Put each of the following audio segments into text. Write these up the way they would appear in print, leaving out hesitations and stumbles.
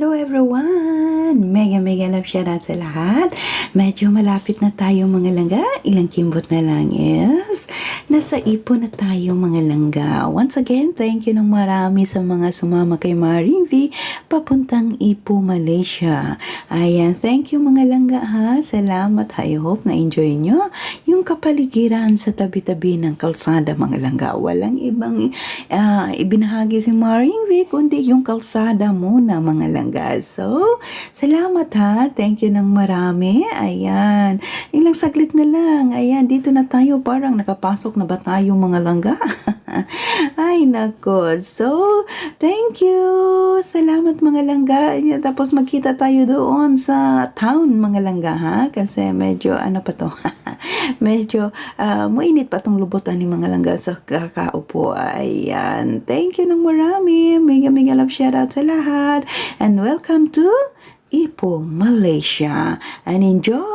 Hello everyone! Mega love shoutout sa lahat. Medyo malapit na tayo mga langga. Ilang kimbot na lang is nasa Ipo na tayo mga langga. Once again, thank you ng marami sa mga sumama kay Maring V papuntang Ipo, Malaysia. Ayan, thank you mga langga ha. Salamat. I hope na enjoy nyo yung kapaligiran sa tabi-tabi ng kalsada mga langga. Walang ibang ibinahagi si Maring V kundi yung kalsada muna mga langga. So, salamat ha. Thank you ng marami. Ayan. Ilang saglit na lang. Ayan, dito na tayo. Parang nakapasok na ba tayo mga langga? Ay, nako. So, thank you. Salamat mga langga. Ayan, tapos magkita tayo doon sa town mga langga ha. Kasi medyo ano pa to. Medyo mainit pa tong lubutan ni mga langga sa kakaupo. Ayan. Thank you ng marami. Mega love shoutout sa lahat. And welcome to Ipo, Malaysia. And enjoy!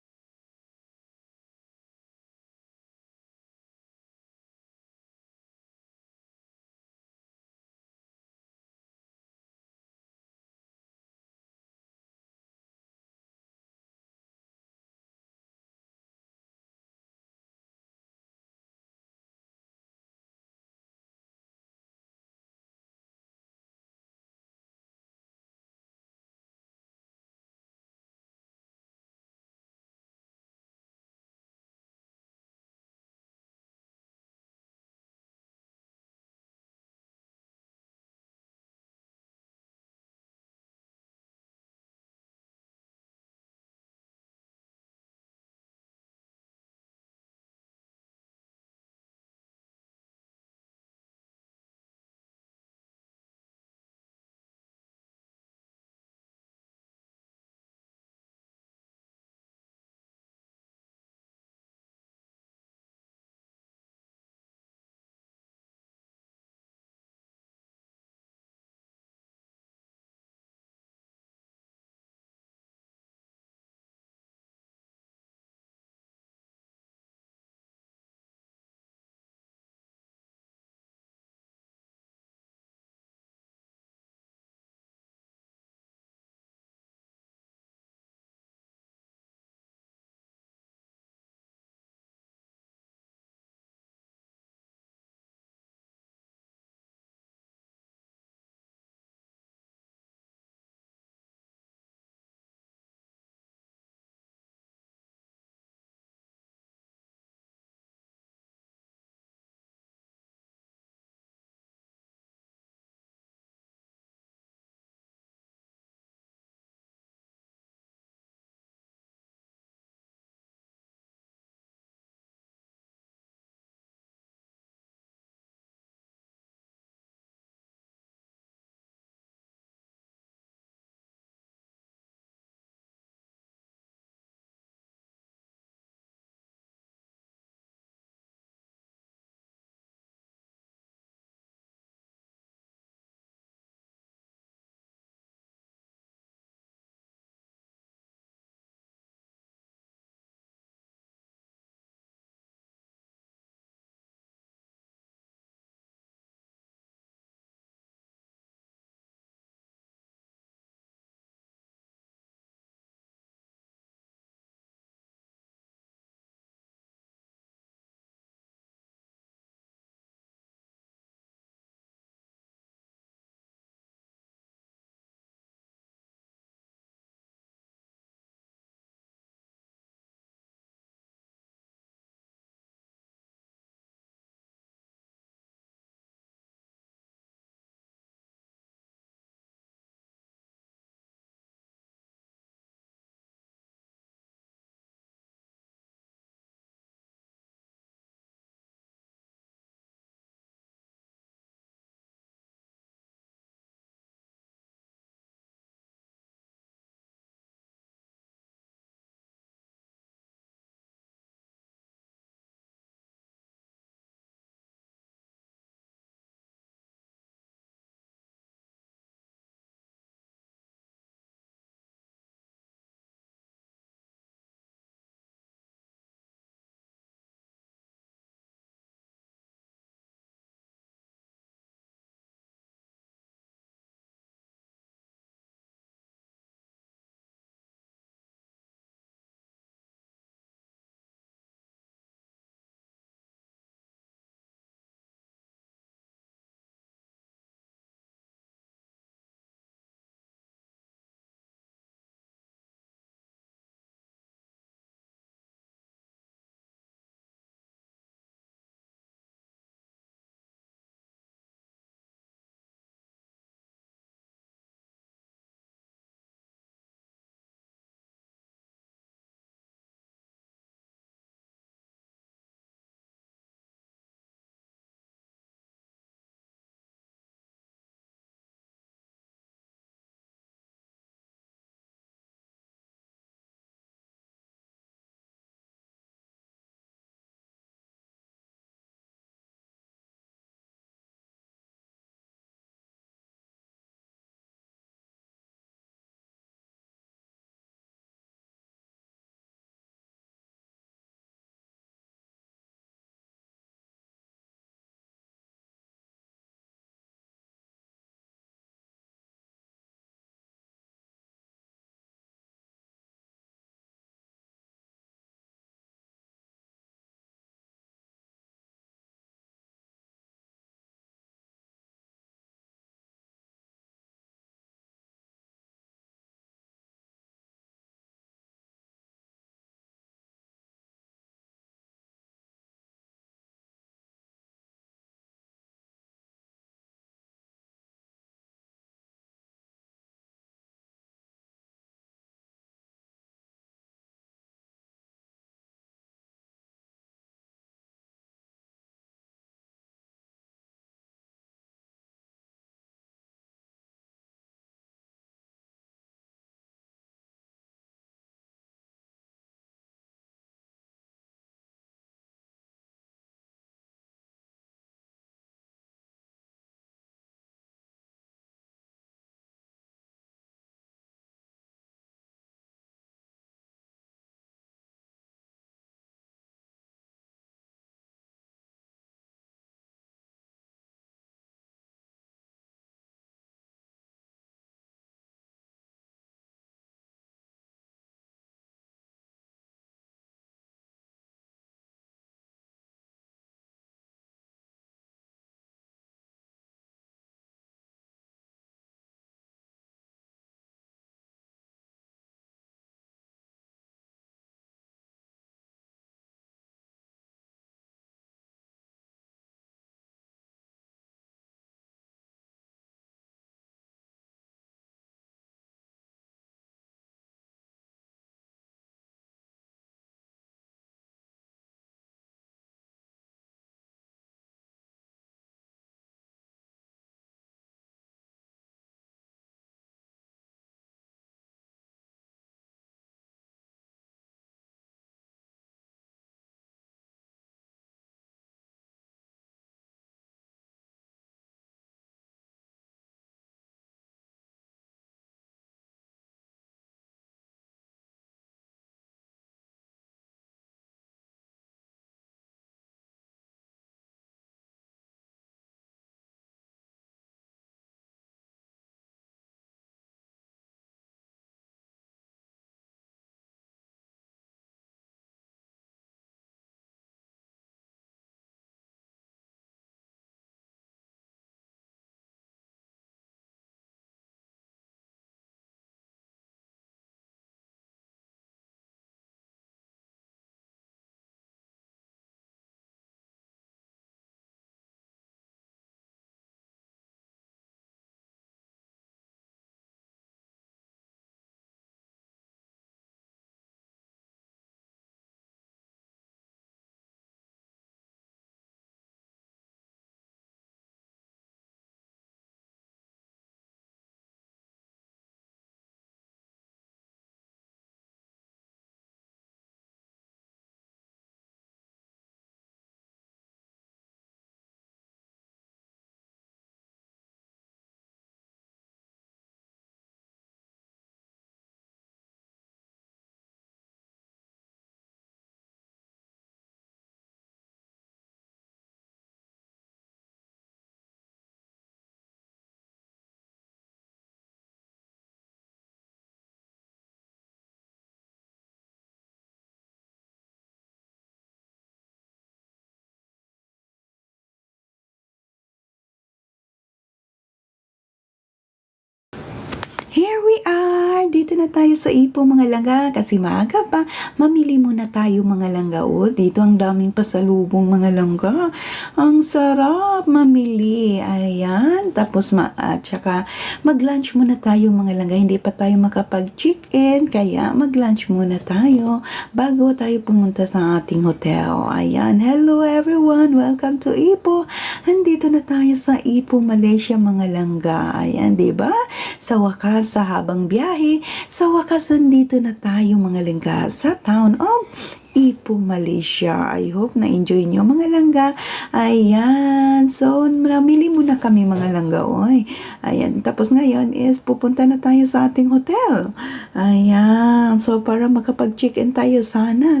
Here we are! Dito na tayo sa Ipo mga langga kasi maaga pa. Mamili muna tayo mga langga. O, dito ang daming pasalubong mga langga. Ang sarap mamili. Ayan. Tapos at saka mag-lunch muna tayo mga langga. Hindi pa tayo makapag-check-in kaya mag-lunch muna tayo bago tayo pumunta sa ating hotel. Ayan. Hello everyone! Welcome to Ipo. Andito na tayo sa Ipo, Malaysia mga langga. Ayan, diba? Sa wakas, sa habang biyahe, sa wakas nandito na tayo mga langga sa town of Ipo, Malaysia. I hope na-enjoy nyo mga langga. Ayan. So, namili muna kami mga langga. Oy. Ayan. Tapos ngayon is pupunta na tayo sa ating hotel. Ayan. So, para makapag-check-in tayo sana.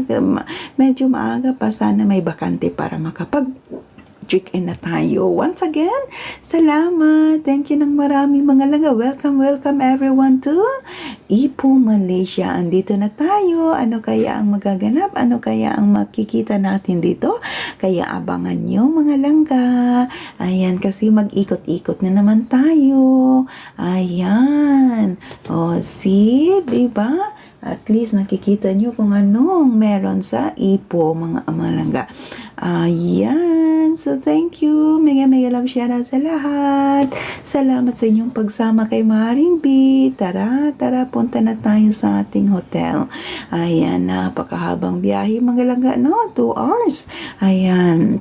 Medyo maaga pa sana may bakante para check-in na tayo. Once again, salamat. Thank you ng marami mga langga. Welcome everyone to Ipo, Malaysia. Andito na tayo. Ano kaya ang magaganap? Ano kaya ang makikita natin dito? Kaya abangan nyo mga langga. Ayan, kasi mag-ikot-ikot na naman tayo. Ayan. O, see? Diba? At least nakikita nyo kung anong meron sa Ipo mga langga. Ayan. So, thank you. Mega love shout out sa lahat. Salamat sa inyong pagsama kay Maring B. Tara, punta na tayo sa ating hotel. Ayan, napakahabang biyahe mga langga, no? 2 hours. Ayan.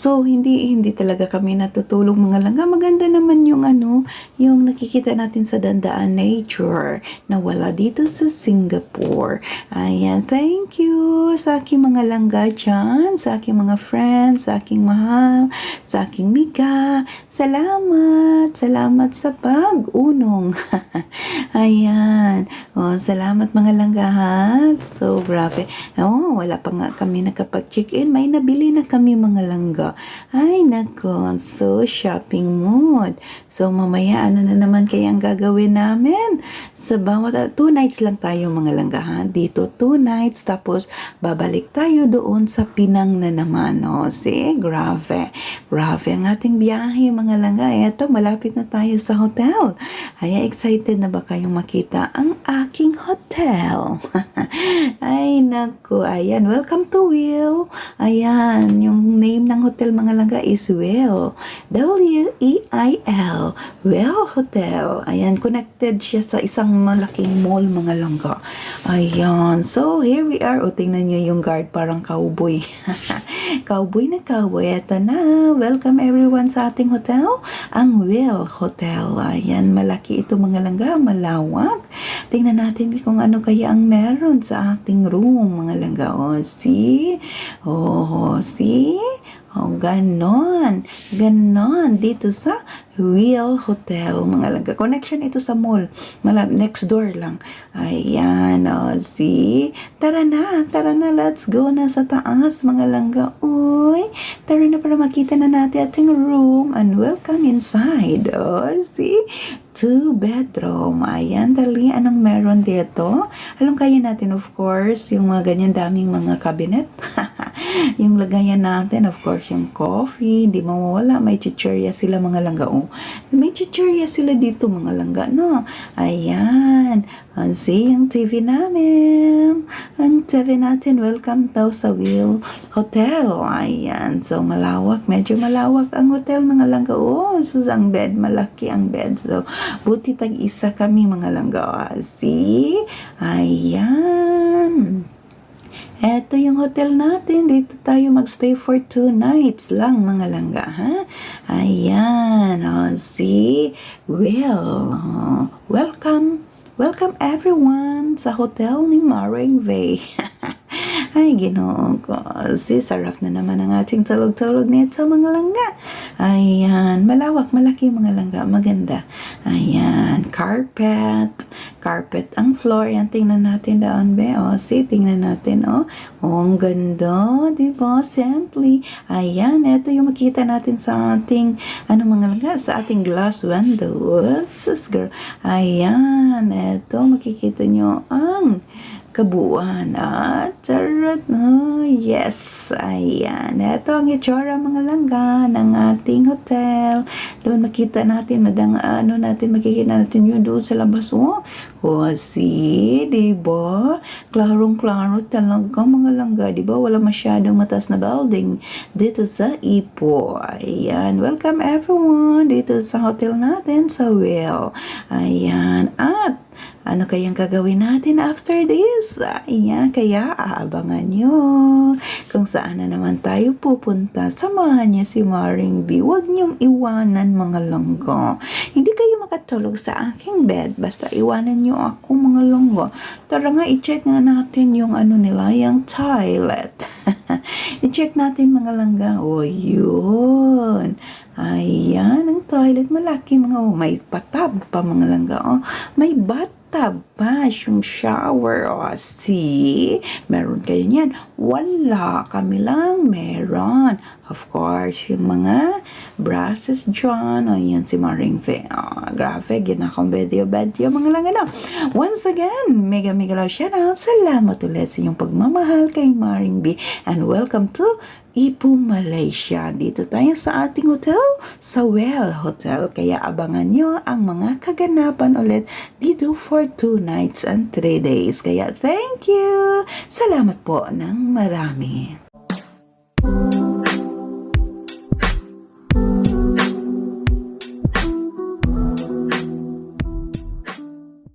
So, hindi talaga kami natutulog mga langga. Maganda naman yung yung nakikita natin sa dandaan nature na wala dito sa Singapore. Ayan, thank you sa aking mga langga dyan, sa aking mga friends, sa aking mahal, sa aking miga. Salamat sa pag-unong. Ayan. Oh, salamat mga langga ha. So, grabe. Oh, wala pa nga kami nakapag-check-in. May nabili na kami mga langga. Ay, nako. So, shopping mood. So, mamaya, ano na naman kaya ang gagawin namin? Sa bawat, 2 nights lang tayo mga langga ha. Dito, 2 nights. Tapos, babalik tayo doon sa Pinang na naman. O, see? Grabe. Grabe ang ating biyahe mga langga. Eto, malapit na tayo sa hotel. Ay, excited na ba kayong makita ang aking hotel? Ay, nako. Ayan, welcome to Will. Ayan, yung name ng hotel mga langga is Will. W-E-I-L. Will Hotel. Ayan, connected siya sa isang malaking mall mga langga. Ayan. So, here we are. O, tingnan nyo yung guard. Parang cowboy. Cowboy na cowboy. Ito na. Welcome everyone sa ating hotel. Ang Will Hotel. Ayan, malaki ito mga langga. Malawak. Tingnan natin kung ano kaya ang meron sa ating room mga langga. O, see? Oh, see? Oh, ganon. Dito sa Will Hotel, mga langga. Connection ito sa mall. Next door lang. Ayan, oh, see? Tara na, let's go na sa taas, mga langga. Uy, tara na para makita na natin ating room and welcome inside. Oh, see? 2 bedroom. Ayan, dali. Anong meron dito? Alam kaya natin, of course, yung mga ganyan daming mga cabinet. Yung lagayan natin, of course, yung coffee. Hindi mawawala. May chichirya sila mga langga. Oh, may chichirya sila dito mga langga, no? Ayan. See, yung TV namin. Ang TV natin, welcome daw sa Will Hotel. Ayan. So, malawak. Medyo malawak ang hotel mga langga. Oh, so, ang bed. Malaki ang bed. So, buti tag-isa kami mga langga. See? Ayan. Eto yung hotel natin. Dito tayo magstay for 2 nights lang mga langga, ha? Ayan. Oh, see? Well, welcome everyone sa hotel ni Maring Vey. Ay, Ginoo ko. Si sarap na naman ang ating tulog-tulog nito mga langga. Ayan, malawak, malaki mga langga, maganda. Ayan, carpet ang floor. Yan, tingnan natin doon, be. O, see, tingnan natin, o. O, ang ganda, diba? Simply. Ayan, ito yung makita natin sa ating, mga langga, sa ating glass window. Sus, girl. Ayan, ito, makikita nyo ang kabuuan. Charot. Yes. Ayan. Ito ang itsura mga langga ng ating hotel. Doon makita natin, makikita natin yun doon sa labas. See, diba? Klarong-klaro talaga mga langga, diba? Wala masyadong mataas na building dito sa Ipoh. Ayan. Welcome everyone dito sa hotel natin sa Well. Ayan. At ano kayang gagawin natin after this? Ayan, kaya aabangan nyo kung saan na naman tayo pupunta. Samahan niyo si Maring B. Huwag niyong iwanan mga langga. Hindi kayo makatulog sa aking bed. Basta iwanan niyo ako mga langga. Tara nga, i-check nga natin yung nila, yung toilet. I-check natin mga langga. Yun. Ayan, ang toilet malaki mga may patab pa mga langga. May bathtub pa yung shower. See? Meron kayo niyan. Wala. Kami lang meron. Of course, yung mga brushes dyan. Ayan si Maring Fe. Grabe, ginakong video mga langga. Once again, mega love shoutout. Salamat ulit sa inyong pagmamahal kay Maring B. And welcome to Ipoh, Malaysia. Dito tayo sa ating hotel, sa Well Hotel. Kaya abangan nyo ang mga kaganapan ulit dito for 2 nights and 3 days. Kaya thank you! Salamat po ng marami.